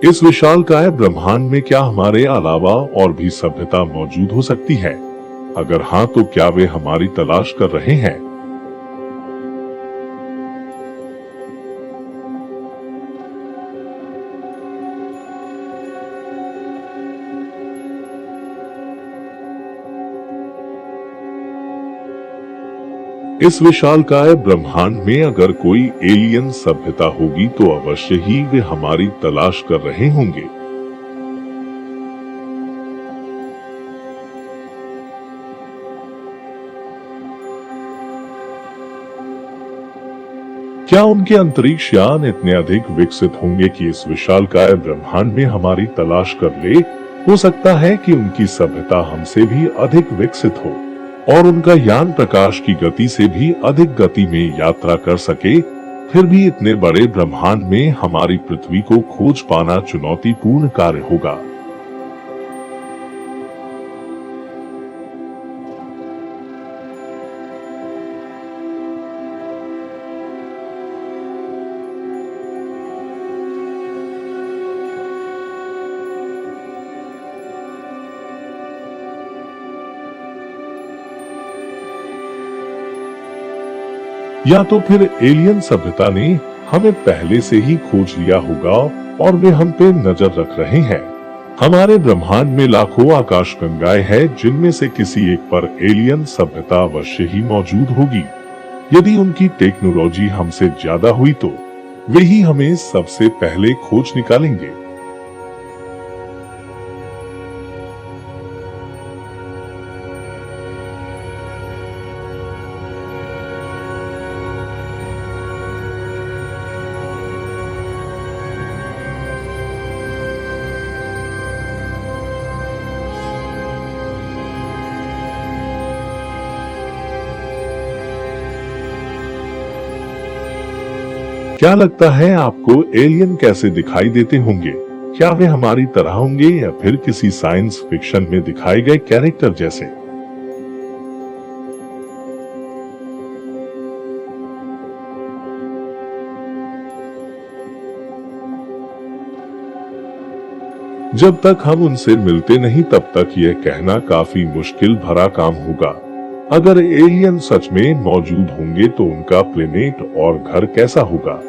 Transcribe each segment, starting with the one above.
इस विशालकाय ब्रह्मांड में क्या हमारे अलावा और भी सभ्यता मौजूद हो सकती है? अगर हाँ, तो क्या वे हमारी तलाश कर रहे हैं? इस विशालकाय ब्रह्मांड में अगर कोई एलियन सभ्यता होगी तो अवश्य ही वे हमारी तलाश कर रहे होंगे। क्या उनके अंतरिक्ष यान इतने अधिक विकसित होंगे कि इस विशालकाय ब्रह्मांड में हमारी तलाश कर ले? हो सकता है कि उनकी सभ्यता हमसे भी अधिक विकसित हो और उनका यान प्रकाश की गति से भी अधिक गति में यात्रा कर सके। फिर भी इतने बड़े ब्रह्मांड में हमारी पृथ्वी को खोज पाना चुनौतीपूर्ण कार्य होगा। या तो फिर एलियन सभ्यता ने हमें पहले से ही खोज लिया होगा और वे हम पे नजर रख रहे हैं। हमारे ब्रह्मांड में लाखों आकाशगंगाएं हैं, जिनमें से किसी एक पर एलियन सभ्यता अवश्य ही मौजूद होगी। यदि उनकी टेक्नोलॉजी हमसे ज्यादा हुई तो वे ही हमें सबसे पहले खोज निकालेंगे। क्या लगता है आपको एलियन कैसे दिखाई देते होंगे? क्या वे हमारी तरह होंगे या फिर किसी साइंस फिक्शन में दिखाए गए कैरेक्टर जैसे? जब तक हम उनसे मिलते नहीं तब तक यह कहना काफी मुश्किल भरा काम होगा। अगर एलियन सच में मौजूद होंगे तो उनका प्लेनेट और घर कैसा होगा?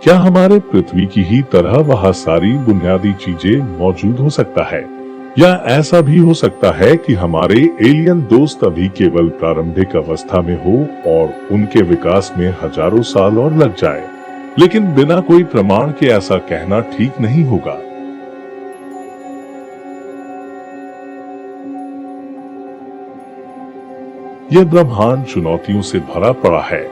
क्या हमारे पृथ्वी की ही तरह वहाँ सारी बुनियादी चीजें मौजूद हो सकता है? या ऐसा भी हो सकता है कि हमारे एलियन दोस्त अभी केवल प्रारंभिक अवस्था में हो और उनके विकास में हजारों साल और लग जाए, लेकिन बिना कोई प्रमाण के ऐसा कहना ठीक नहीं होगा। यह ब्रह्मांड चुनौतियों से भरा पड़ा है।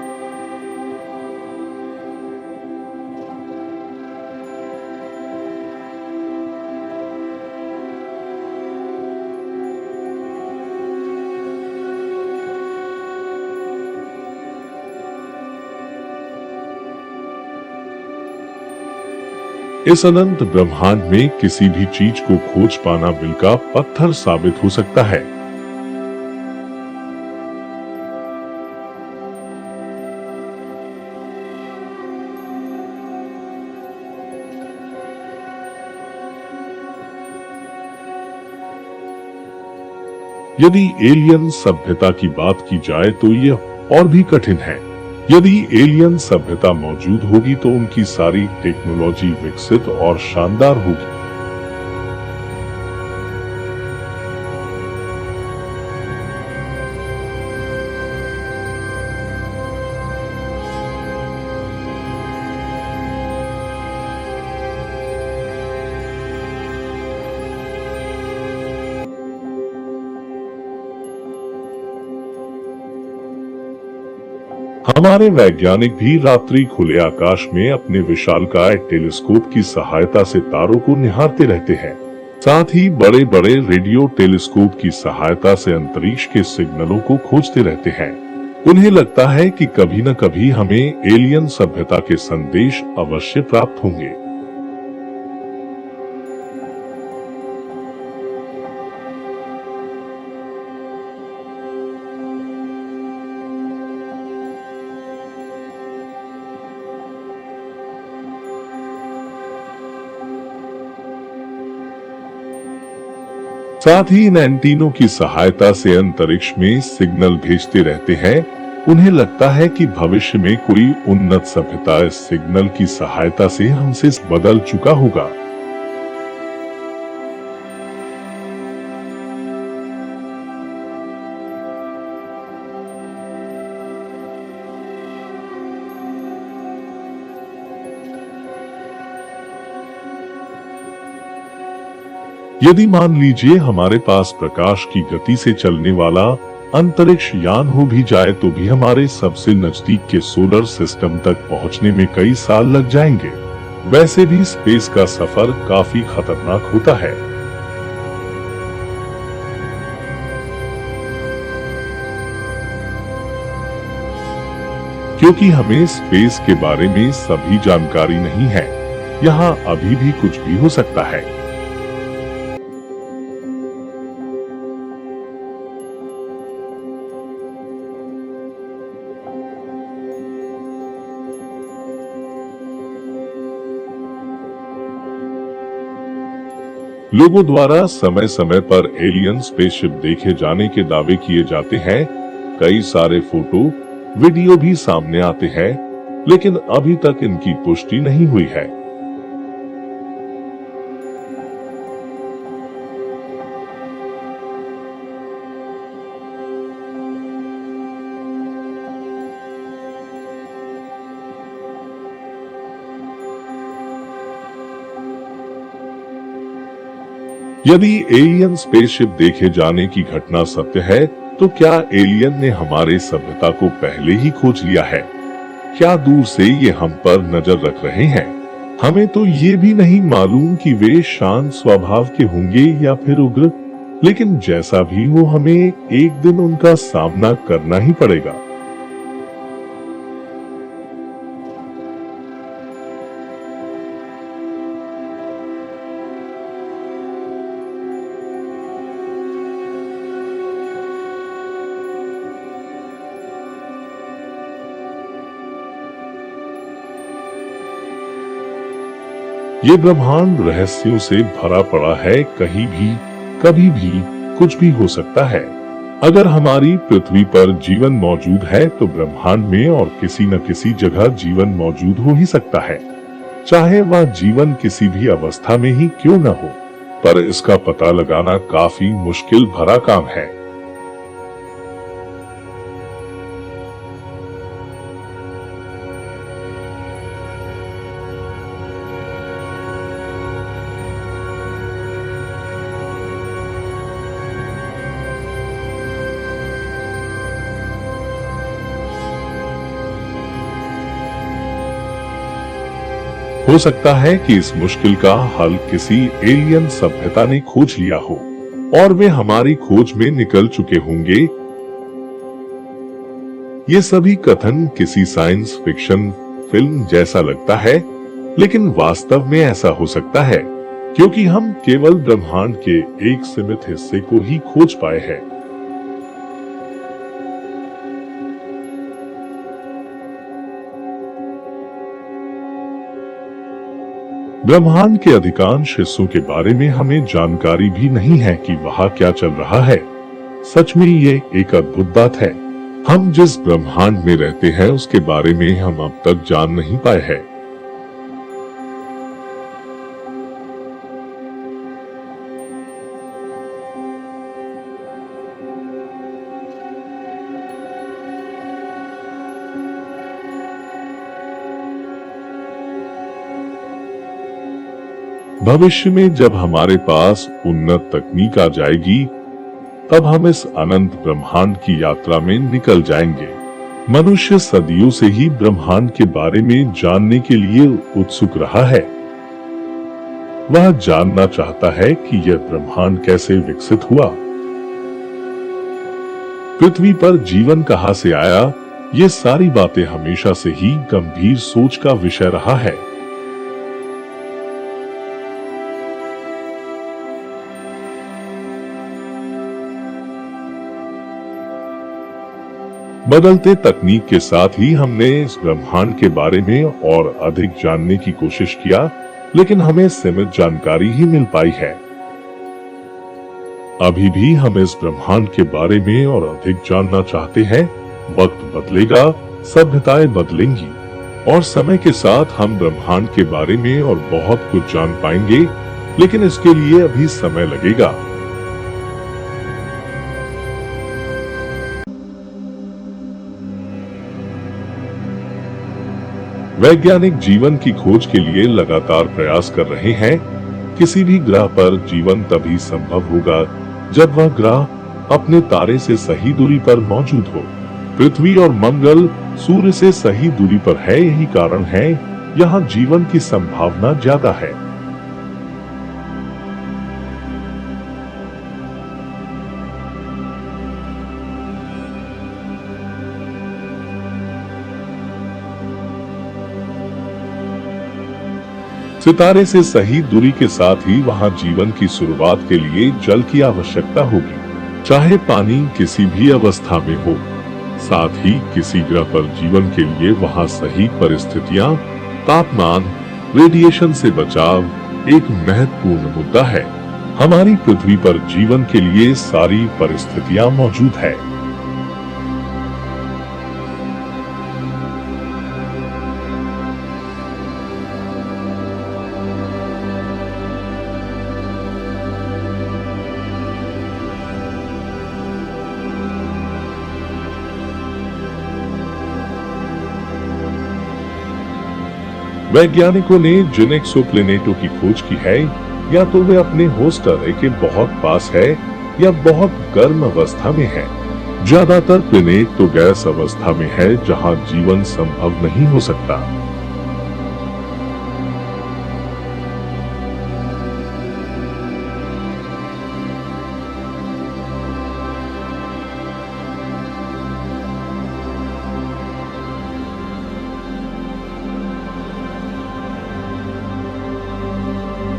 इस अनंत ब्रह्मांड में किसी भी चीज को खोज पाना बिल का पत्थर साबित हो सकता है। यदि एलियन सभ्यता की बात की जाए तो यह और भी कठिन है। यदि एलियन सभ्यता मौजूद होगी तो उनकी सारी टेक्नोलॉजी विकसित और शानदार होगी। हमारे वैज्ञानिक भी रात्रि खुले आकाश में अपने विशालकाय टेलीस्कोप की सहायता से तारों को निहारते रहते हैं। साथ ही बड़े बड़े रेडियो टेलीस्कोप की सहायता से अंतरिक्ष के सिग्नलों को खोजते रहते हैं। उन्हें लगता है कि कभी न कभी हमें एलियन सभ्यता के संदेश अवश्य प्राप्त होंगे। साथ ही इन एंटीनों की सहायता से अंतरिक्ष में सिग्नल भेजते रहते हैं। उन्हें लगता है कि भविष्य में कोई उन्नत सभ्यता इस सिग्नल की सहायता से हमसे बदल चुका होगा। यदि मान लीजिए हमारे पास प्रकाश की गति से चलने वाला अंतरिक्ष यान हो भी जाए तो भी हमारे सबसे नजदीक के सोलर सिस्टम तक पहुंचने में कई साल लग जाएंगे। वैसे भी स्पेस का सफर काफी खतरनाक होता है। क्योंकि हमें स्पेस के बारे में सभी जानकारी नहीं है, यहाँ अभी भी कुछ भी हो सकता है। लोगों द्वारा समय समय पर एलियन स्पेसशिप देखे जाने के दावे किए जाते हैं। कई सारे फोटो, वीडियो भी सामने आते हैं, लेकिन अभी तक इनकी पुष्टि नहीं हुई है। यदि एलियन स्पेसशिप देखे जाने की घटना सत्य है, तो क्या एलियन ने हमारे सभ्यता को पहले ही खोज लिया है? क्या दूर से ये हम पर नजर रख रहे हैं? हमें तो ये भी नहीं मालूम कि वे शांत स्वभाव के होंगे या फिर उग्र, लेकिन जैसा भी हो हमें एक दिन उनका सामना करना ही पड़ेगा। ये ब्रह्मांड रहस्यों से भरा पड़ा है। कहीं भी, कभी भी, कुछ भी हो सकता है। अगर हमारी पृथ्वी पर जीवन मौजूद है तो ब्रह्मांड में और किसी न किसी जगह जीवन मौजूद हो ही सकता है, चाहे वह जीवन किसी भी अवस्था में ही क्यों न हो। पर इसका पता लगाना काफी मुश्किल भरा काम है। हो सकता है कि इस मुश्किल का हल किसी एलियन सभ्यता ने खोज लिया हो और वे हमारी खोज में निकल चुके होंगे। ये सभी कथन किसी साइंस फिक्शन फिल्म जैसा लगता है, लेकिन वास्तव में ऐसा हो सकता है क्योंकि हम केवल ब्रह्मांड के एक सीमित हिस्से को ही खोज पाए हैं। ब्रह्मांड के अधिकांश हिस्सों के बारे में हमें जानकारी भी नहीं है कि वहाँ क्या चल रहा है। सच में ये एक अद्भुत बात है। हम जिस ब्रह्मांड में रहते हैं उसके बारे में हम अब तक जान नहीं पाए हैं। भविष्य में जब हमारे पास उन्नत तकनीक आ जाएगी, तब हम इस अनंत ब्रह्मांड की यात्रा में निकल जाएंगे। मनुष्य सदियों से ही ब्रह्मांड के बारे में जानने के लिए उत्सुक रहा है। वह जानना चाहता है कि यह ब्रह्मांड कैसे विकसित हुआ, पृथ्वी पर जीवन कहां से आया। ये सारी बातें हमेशा से ही गंभीर सोच का विषय रहा है। बदलते तकनीक के साथ ही हमने इस ब्रह्मांड के बारे में और अधिक जानने की कोशिश किया, लेकिन हमें सीमित जानकारी ही मिल पाई है। अभी भी हम इस ब्रह्मांड के बारे में और अधिक जानना चाहते हैं। वक्त बदलेगा, सभ्यताएं बदलेंगी और समय के साथ हम ब्रह्मांड के बारे में और बहुत कुछ जान पाएंगे, लेकिन इसके लिए अभी समय लगेगा। वैज्ञानिक जीवन की खोज के लिए लगातार प्रयास कर रहे हैं। किसी भी ग्रह पर जीवन तभी संभव होगा जब वह ग्रह अपने तारे से सही दूरी पर मौजूद हो। पृथ्वी और मंगल सूर्य से सही दूरी पर है, यही कारण है यहाँ जीवन की संभावना ज्यादा है। सितारे से सही दूरी के साथ ही वहां जीवन की शुरुआत के लिए जल की आवश्यकता होगी, चाहे पानी किसी भी अवस्था में हो। साथ ही किसी ग्रह पर जीवन के लिए वहां सही परिस्थितियां, तापमान, रेडिएशन से बचाव एक महत्वपूर्ण मुद्दा है। हमारी पृथ्वी पर जीवन के लिए सारी परिस्थितियां मौजूद है। वैज्ञानिकों ने जिन एक्सोप्लैनेटों की खोज की है, या तो वे अपने होस्ट तारे के बहुत पास है या बहुत गर्म अवस्था में है। ज्यादातर प्लैनेट तो गैस अवस्था में है, जहां जीवन संभव नहीं हो सकता।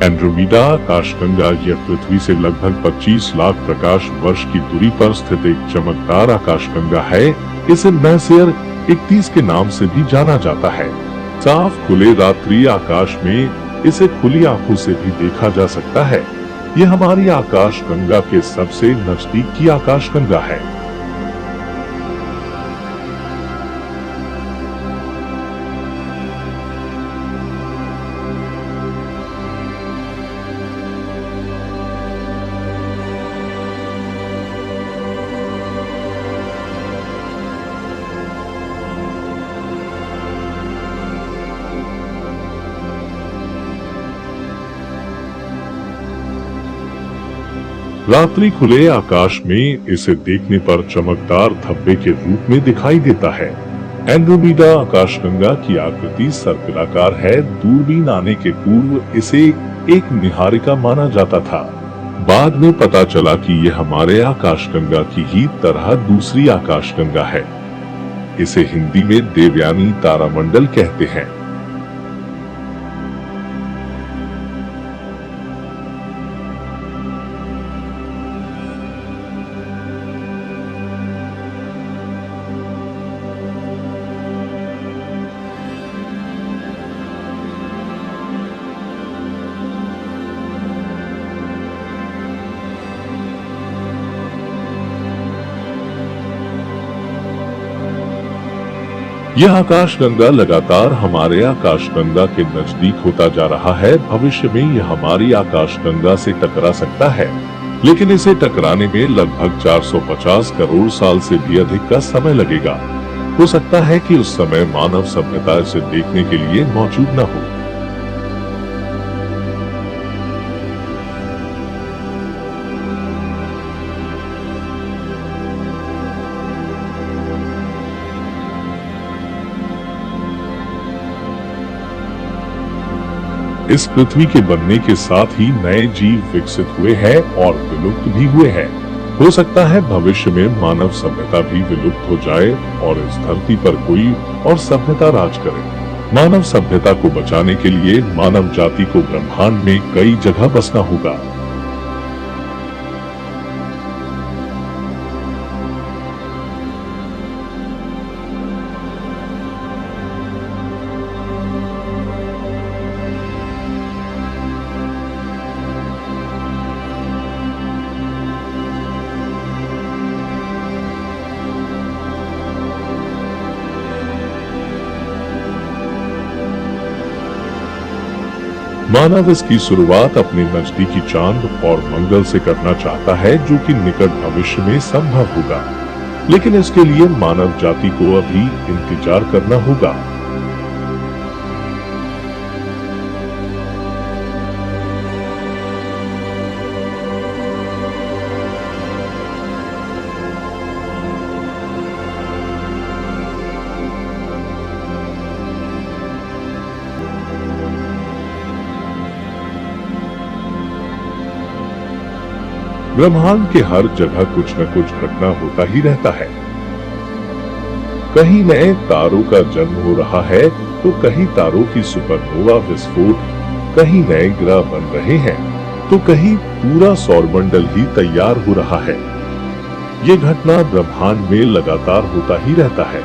एंड्रोमेडा आकाशगंगा यह पृथ्वी से लगभग 25 लाख प्रकाश वर्ष की दूरी पर स्थित एक चमकदार आकाशगंगा है। इसे मैसियर 31 के नाम से भी जाना जाता है। साफ खुले रात्रि आकाश में इसे खुली आंखों से भी देखा जा सकता है। यह हमारी आकाशगंगा के सबसे नजदीक की आकाशगंगा है। रात्रि खुले आकाश में इसे देखने पर चमकदार धब्बे के रूप में दिखाई देता है। एंड्रोमेडा आकाशगंगा की आकृति सर्पिलाकार है। दूरबीन आने के पूर्व इसे एक निहारिका माना जाता था। बाद में पता चला कि यह हमारे आकाशगंगा की ही तरह दूसरी आकाशगंगा है। इसे हिंदी में देवयानी तारामंडल कहते हैं। यह आकाशगंगा लगातार हमारे आकाशगंगा के नजदीक होता जा रहा है। भविष्य में यह हमारी आकाशगंगा से टकरा सकता है, लेकिन इसे टकराने में लगभग 450 करोड़ साल से भी अधिक का समय लगेगा। हो सकता है कि उस समय मानव सभ्यता इसे देखने के लिए मौजूद न हो। इस पृथ्वी के बनने के साथ ही नए जीव विकसित हुए हैं और विलुप्त भी हुए हैं। हो सकता है भविष्य में मानव सभ्यता भी विलुप्त हो जाए और इस धरती पर कोई और सभ्यता राज करे। मानव सभ्यता को बचाने के लिए मानव जाति को ब्रह्मांड में कई जगह बसना होगा। मानव इसकी शुरुआत अपने नजदीकी चांद और मंगल से करना चाहता है, जो कि निकट भविष्य में संभव होगा, लेकिन इसके लिए मानव जाति को अभी इंतजार करना होगा। ब्रह्मांड के हर जगह कुछ न कुछ घटना होता ही रहता है। कहीं नए तारों का जन्म हो रहा है, तो कहीं तारों की सुपरनोवा विस्फोट, कहीं नए ग्रह बन रहे हैं, तो कहीं पूरा सौरमंडल ही तैयार हो रहा है। ये घटना ब्रह्मांड में लगातार होता ही रहता है।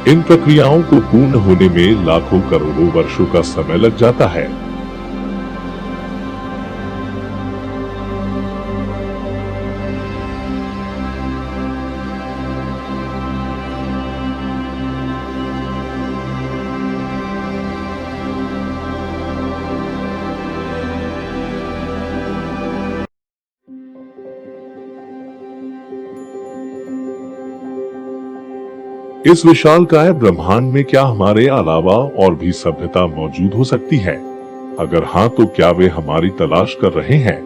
इन प्रक्रियाओं को पूर्ण होने में लाखों करोड़ों वर्षों का समय लग जाता है। इस विशालकाय ब्रह्मांड में क्या हमारे अलावा और भी सभ्यता मौजूद हो सकती है? अगर हाँ, तो क्या वे हमारी तलाश कर रहे हैं?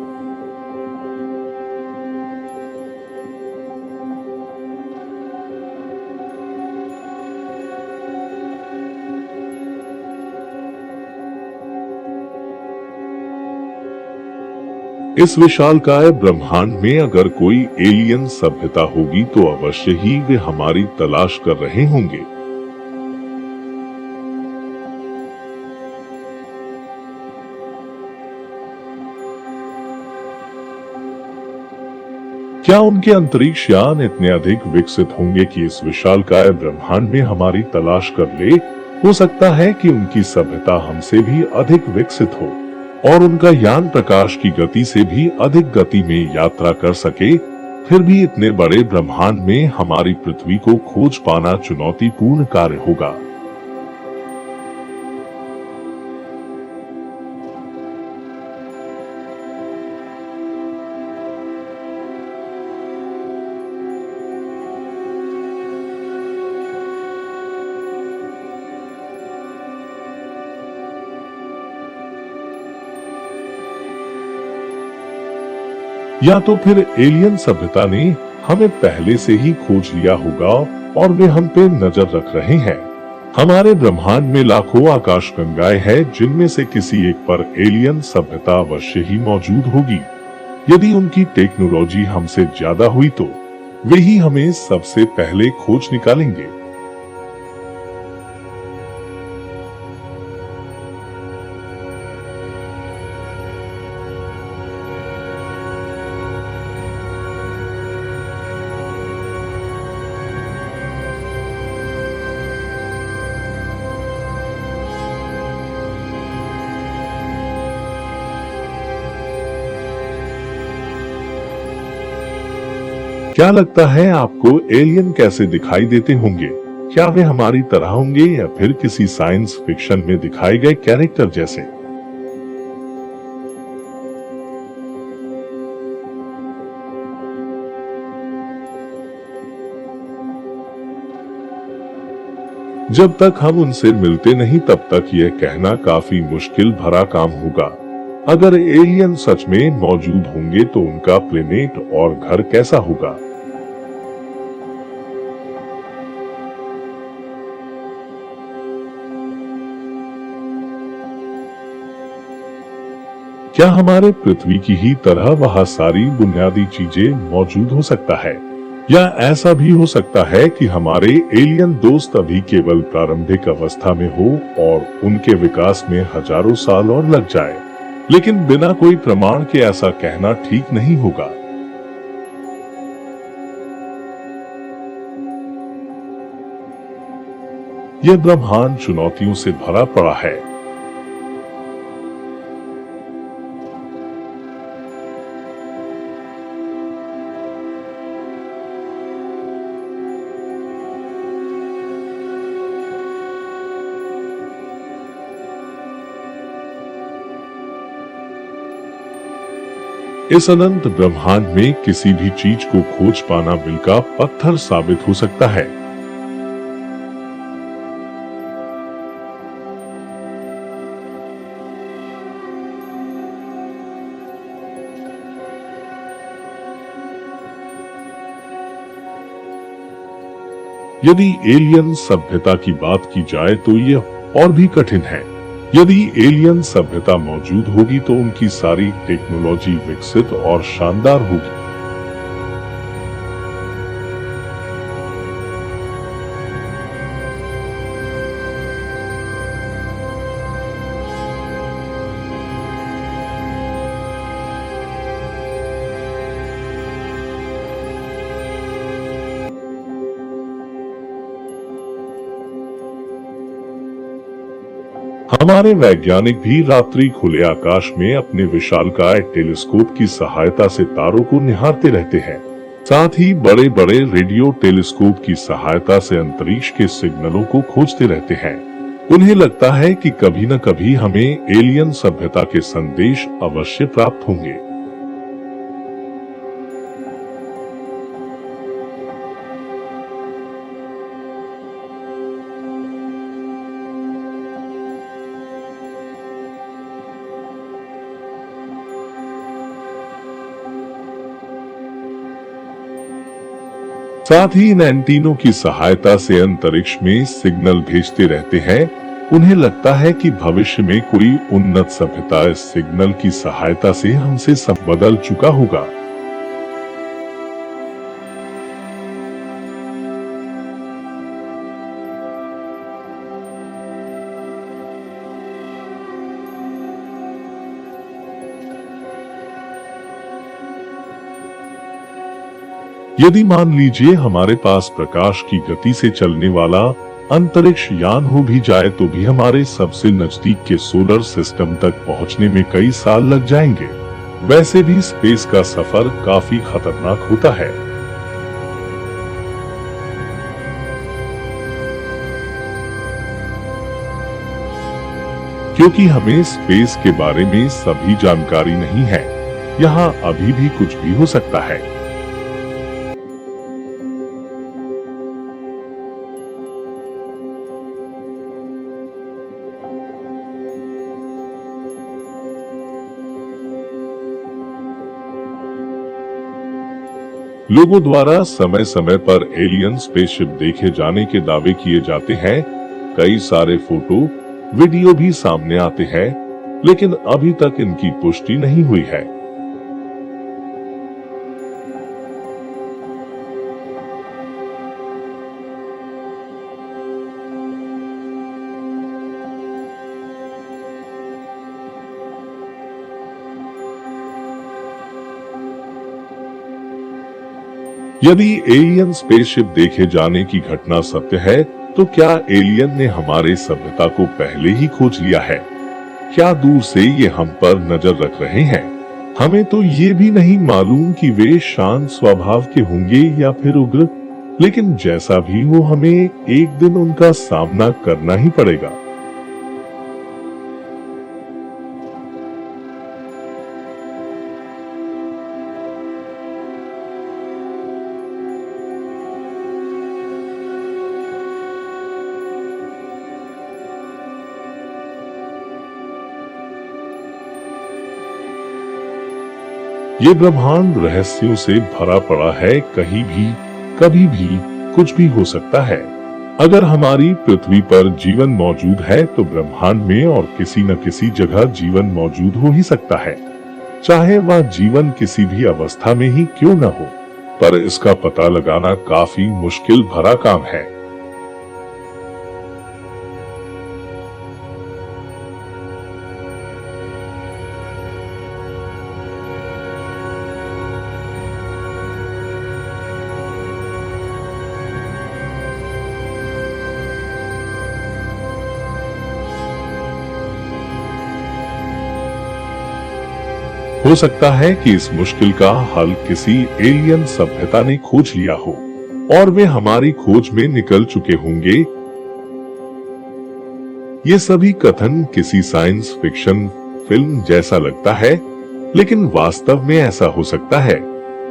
इस विशालकाय ब्रह्मांड में अगर कोई एलियन सभ्यता होगी, तो अवश्य ही वे हमारी तलाश कर रहे होंगे। क्या उनके अंतरिक्ष यान इतने अधिक विकसित होंगे कि इस विशालकाय ब्रह्मांड में हमारी तलाश कर ले? हो सकता है कि उनकी सभ्यता हमसे भी अधिक विकसित हो और उनका यान प्रकाश की गति से भी अधिक गति में यात्रा कर सके। फिर भी इतने बड़े ब्रह्मांड में हमारी पृथ्वी को खोज पाना चुनौतीपूर्ण कार्य होगा। या तो फिर एलियन सभ्यता ने हमें पहले से ही खोज लिया होगा और वे हम पे नजर रख रहे हैं। हमारे ब्रह्मांड में लाखों आकाशगंगाएं हैं, जिनमें से किसी एक पर एलियन सभ्यता अवश्य ही मौजूद होगी। यदि उनकी टेक्नोलॉजी हमसे ज्यादा हुई, तो वे ही हमें सबसे पहले खोज निकालेंगे। क्या लगता है आपको एलियन कैसे दिखाई देते होंगे? क्या वे हमारी तरह होंगे या फिर किसी साइंस फिक्शन में दिखाए गए कैरेक्टर जैसे? जब तक हम उनसे मिलते नहीं, तब तक यह कहना काफी मुश्किल भरा काम होगा। अगर एलियन सच में मौजूद होंगे, तो उनका प्लेनेट और घर कैसा होगा? क्या हमारे पृथ्वी की ही तरह वहाँ सारी बुनियादी चीजें मौजूद हो सकता है? या ऐसा भी हो सकता है कि हमारे एलियन दोस्त अभी केवल प्रारंभिक अवस्था में हो और उनके विकास में हजारों साल और लग जाए, लेकिन बिना कोई प्रमाण के ऐसा कहना ठीक नहीं होगा। यह ब्रह्मांड चुनौतियों से भरा पड़ा है। इस अनंत ब्रह्मांड में किसी भी चीज को खोज पाना बिल का पत्थर साबित हो सकता है। यदि एलियन सभ्यता की बात की जाए तो यह और भी कठिन है। यदि एलियन सभ्यता मौजूद होगी तो उनकी सारी टेक्नोलॉजी विकसित और शानदार होगी। हमारे वैज्ञानिक भी रात्रि खुले आकाश में अपने विशालकाय टेलीस्कोप की सहायता से तारों को निहारते रहते हैं। साथ ही बड़े बड़े रेडियो टेलीस्कोप की सहायता से अंतरिक्ष के सिग्नलों को खोजते रहते हैं। उन्हें लगता है कि कभी न कभी हमें एलियन सभ्यता के संदेश अवश्य प्राप्त होंगे। साथ ही इन एंटीनों की सहायता से अंतरिक्ष में सिग्नल भेजते रहते हैं। उन्हें लगता है कि भविष्य में कोई उन्नत सभ्यता इस सिग्नल की सहायता से हमसे सब बदल चुका होगा। यदि मान लीजिए हमारे पास प्रकाश की गति से चलने वाला अंतरिक्ष यान हो भी जाए तो भी हमारे सबसे नजदीक के सोलर सिस्टम तक पहुंचने में कई साल लग जाएंगे। वैसे भी स्पेस का सफर काफी खतरनाक होता है। क्योंकि हमें स्पेस के बारे में सभी जानकारी नहीं है। यहाँ अभी भी कुछ भी हो सकता है। लोगों द्वारा समय समय पर एलियन स्पेसशिप देखे जाने के दावे किए जाते हैं। कई सारे फोटो, वीडियो भी सामने आते हैं, लेकिन अभी तक इनकी पुष्टि नहीं हुई है। यदि एलियन स्पेसशिप देखे जाने की घटना सत्य है तो क्या एलियन ने हमारे सभ्यता को पहले ही खोज लिया है? क्या दूर से ये हम पर नजर रख रहे हैं? हमें तो ये भी नहीं मालूम कि वे शांत स्वभाव के होंगे या फिर उग्र, लेकिन जैसा भी हो हमें एक दिन उनका सामना करना ही पड़ेगा। ये ब्रह्मांड रहस्यों से भरा पड़ा है। कहीं भी कभी भी कुछ भी हो सकता है। अगर हमारी पृथ्वी पर जीवन मौजूद है तो ब्रह्मांड में और किसी न किसी जगह जीवन मौजूद हो ही सकता है, चाहे वह जीवन किसी भी अवस्था में ही क्यों न हो। पर इसका पता लगाना काफी मुश्किल भरा काम है। हो सकता है कि इस मुश्किल का हल किसी एलियन सभ्यता ने खोज लिया हो और वे हमारी खोज में निकल चुके होंगे। ये सभी कथन किसी साइंस फिक्शन फिल्म जैसा लगता है, लेकिन वास्तव में ऐसा हो सकता है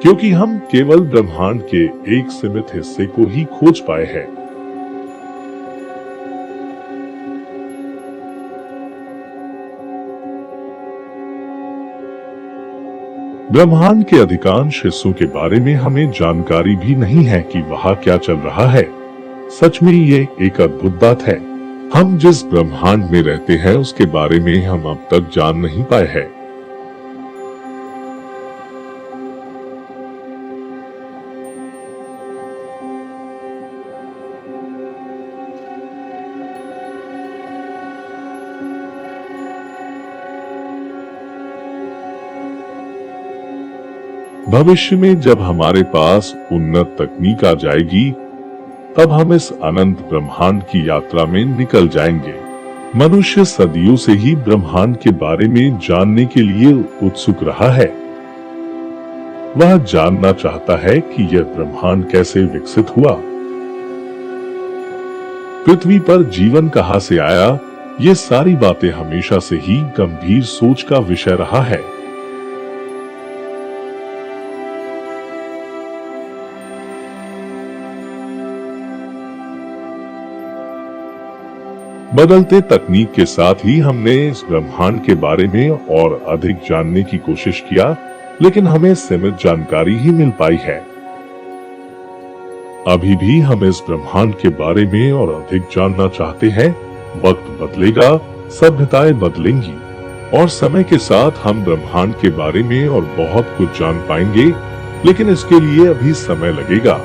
क्योंकि हम केवल ब्रह्मांड के एक सीमित हिस्से को ही खोज पाए हैं। ब्रह्मांड के अधिकांश हिस्सों के बारे में हमें जानकारी भी नहीं है कि वहां क्या चल रहा है। सच में ये एक अद्भुत बात है। हम जिस ब्रह्मांड में रहते हैं उसके बारे में हम अब तक जान नहीं पाए हैं। भविष्य में जब हमारे पास उन्नत तकनीक आ जाएगी, तब हम इस अनंत ब्रह्मांड की यात्रा में निकल जाएंगे। मनुष्य सदियों से ही ब्रह्मांड के बारे में जानने के लिए उत्सुक रहा है। वह जानना चाहता है कि यह ब्रह्मांड कैसे विकसित हुआ, पृथ्वी पर जीवन कहां से आया। ये सारी बातें हमेशा से ही गंभीर सोच का विषय रहा है। बदलते तकनीक के साथ ही हमने इस ब्रह्मांड के बारे में और अधिक जानने की कोशिश किया, लेकिन हमें सीमित जानकारी ही मिल पाई है। अभी भी हम इस ब्रह्मांड के बारे में और अधिक जानना चाहते हैं। वक्त बदलेगा, सभ्यताएं बदलेंगी और समय के साथ हम ब्रह्मांड के बारे में और बहुत कुछ जान पाएंगे, लेकिन इसके लिए अभी समय लगेगा।